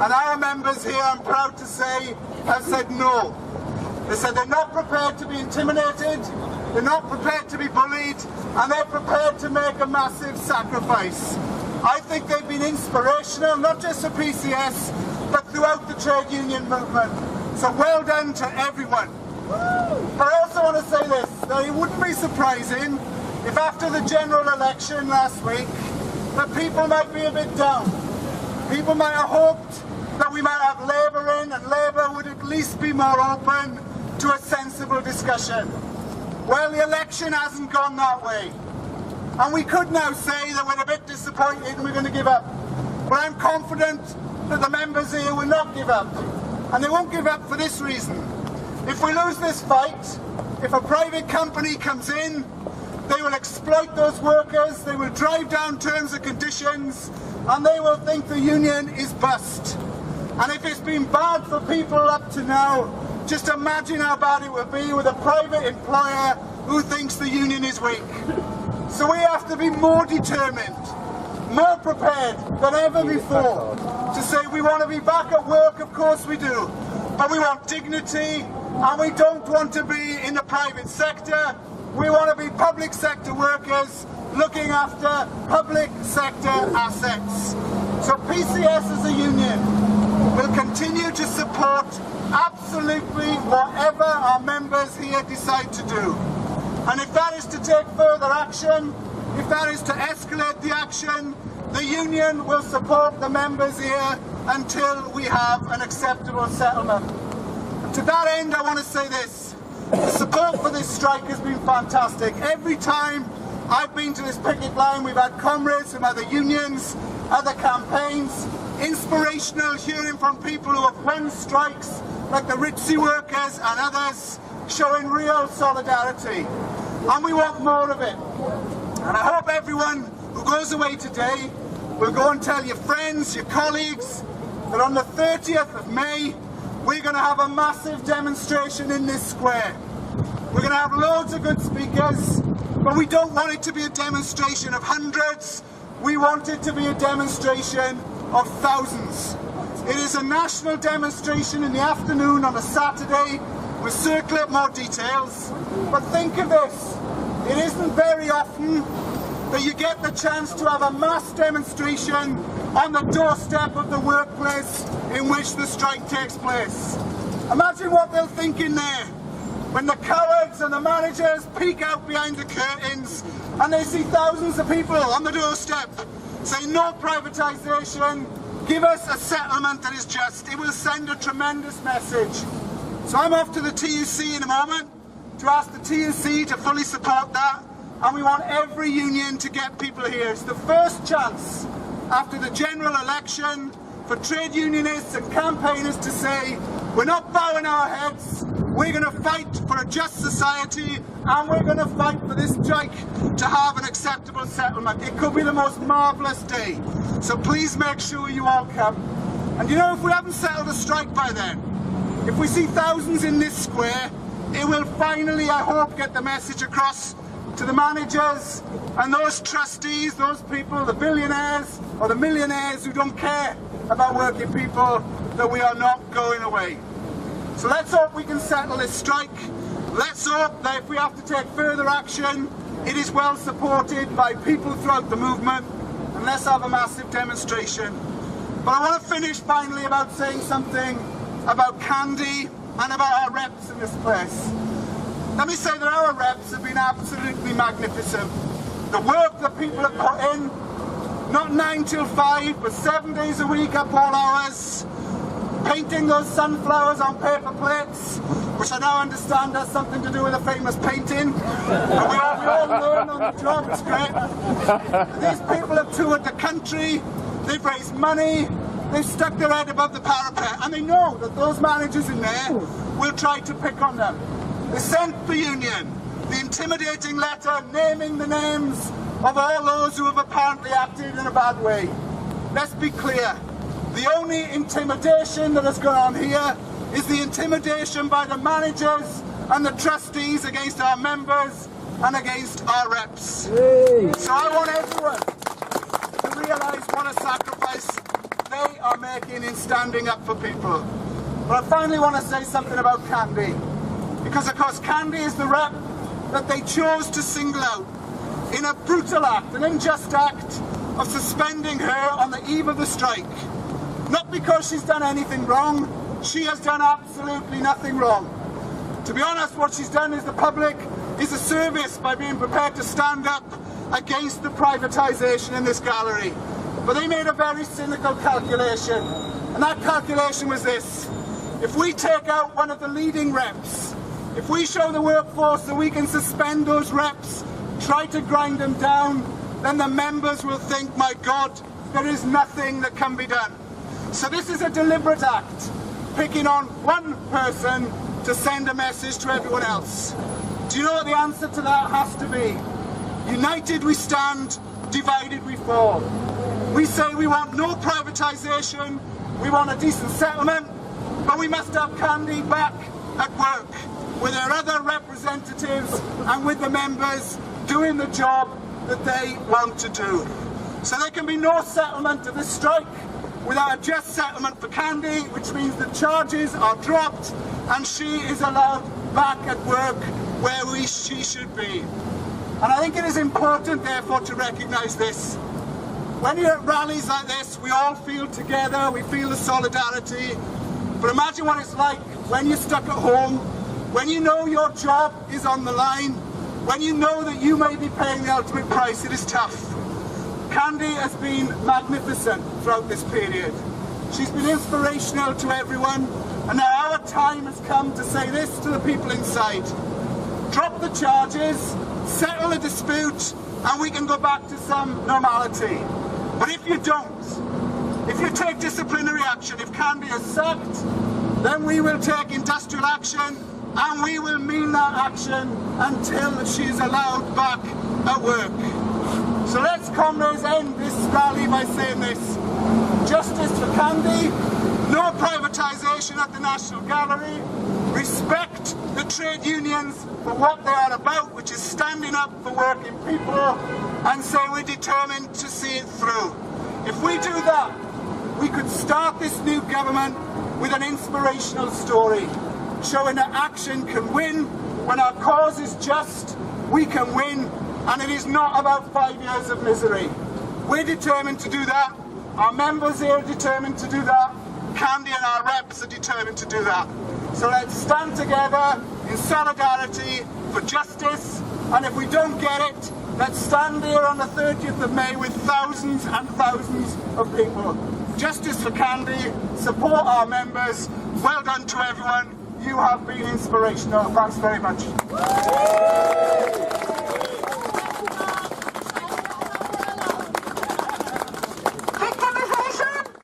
And our members here, I'm proud to say, have said no. They said they're not prepared to be intimidated, they're not prepared to be bullied, and they're prepared to make a massive sacrifice. I think they've been inspirational, not just for PCS, but throughout the trade union movement. So well done to everyone. But I also want to say this, that it wouldn't be surprising if after the general election last week, that people might be a bit down. People might have hoped that we might have Labour in, and Labour would at least be more open to a sensible discussion. Well, the election hasn't gone that way. And we could now say that we're a bit disappointed and we're going to give up. But I'm confident that the members here will not give up. And they won't give up for this reason. If we lose this fight, if a private company comes in, they will exploit those workers, they will drive down terms and conditions, and they will think the union is bust. And if it's been bad for people up to now, just imagine how bad it will be with a private employer who thinks the union is weak. So we have to be more determined, more prepared than ever before to say we want to be back at work, of course we do, but we want dignity, and we don't want to be in the private sector. We want to be public sector workers looking after public sector assets. So PCS as a union will continue to support absolutely whatever our members here decide to do. And if that is to take further action, if that is to escalate the action, the union will support the members here until we have an acceptable settlement. And to that end, I want to say this. The support for this strike has been fantastic. Every time I've been to this picket line, we've had comrades from other unions, other campaigns, inspirational, hearing from people who have won strikes, like the Ritzy workers and others, showing real solidarity. And we want more of it. And I hope everyone who goes away today will go and tell your friends, your colleagues, that on the 30th of May, we're going to have a massive demonstration in this square. We're going to have loads of good speakers, but we don't want it to be a demonstration of hundreds. We want it to be a demonstration of thousands. It is a national demonstration in the afternoon on a Saturday. We'll circulate more details. But think of this, it isn't very often that you get the chance to have a mass demonstration on the doorstep of the workplace in which the strike takes place. Imagine what they'll think in there when the cowards and the managers peek out behind the curtains and they see thousands of people on the doorstep saying no privatisation, give us a settlement that is just. It will send a tremendous message. So I'm off to the TUC in a moment to ask the TUC to fully support that, and we want every union to get people here. It's the first chance after the general election for trade unionists and campaigners to say we're not bowing our heads, we're going to fight for a just society, and we're going to fight for this strike to have an acceptable settlement. It could be the most marvellous day, so please make sure you all come. And you know, if we haven't settled a strike by then, if we see thousands in this square, it will finally, I hope, get the message across to the managers and those trustees, those people, the billionaires or the millionaires who don't care about working people, that we are not going away. So let's hope we can settle this strike. Let's hope that if we have to take further action, it is well supported by people throughout the movement, and let's have a massive demonstration. But I want to finish finally about saying something about Candy and about our reps in this place. Let me say that our reps have been absolutely magnificent. The work that people have put in, not 9 till 5, but 7 days a week up all hours, painting those sunflowers on paper plates, which I now understand has something to do with a famous painting. And we all learn on the job, it's great. These people have toured the country, they've raised money, they've stuck their head above the parapet, and they know that those managers in there will try to pick on them. They sent the union the intimidating letter naming the names of all those who have apparently acted in a bad way. Let's be clear, the only intimidation that has gone on here is the intimidation by the managers and the trustees against our members and against our reps. So I want everyone to realise what a sacrifice they are making in standing up for people. But I finally want to say something about Candy, because of course Candy is the rep that they chose to single out in a brutal act, an unjust act of suspending her on the eve of the strike. Not because she's done anything wrong, she has done absolutely nothing wrong. To be honest, what she's done is the public is a service by being prepared to stand up against the privatisation in this gallery. But they made a very cynical calculation, and that calculation was this: if we take out one of the leading reps, if we show the workforce that we can suspend those reps, try to grind them down, then the members will think, my God, there is nothing that can be done. So this is a deliberate act, picking on one person to send a message to everyone else. Do you know what the answer to that has to be? United we stand, divided we fall. We say we want no privatisation, we want a decent settlement, but we must have Candy back at work with her other representatives and with the members doing the job that they want to do. So there can be no settlement of this strike without a just settlement for Candy, which means the charges are dropped and she is allowed back at work where she should be. And I think it is important, therefore, to recognise this. When you're at rallies like this, we all feel together, we feel the solidarity. But imagine what it's like when you're stuck at home, when you know your job is on the line, when you know that you may be paying the ultimate price. It is tough. Candy has been magnificent throughout this period. She's been inspirational to everyone, and now our time has come to say this to the people inside. Drop the charges, settle the dispute, and we can go back to some normality. But if you don't, if you take disciplinary action, if Candy is sacked, then we will take industrial action, and we will mean that action until she is allowed back at work. So let's, comrades, end this rally by saying this: justice for Candy, no privatisation at the National Gallery, respect the trade unions for what they are about, which is standing up for working people, and say we're determined to see it through. If we do that, we could start this new government with an inspirational story, showing that action can win. When our cause is just, we can win, and it is not about 5 years of misery. We're determined to do that. Our members here are determined to do that. Candy and our reps are determined to do that. So let's stand together in solidarity for justice, and if we don't get it, let's stand here on the 30th of May with thousands and thousands of people. Justice for Candy, support our members. Well done to everyone. You have been inspirational. Thanks very much.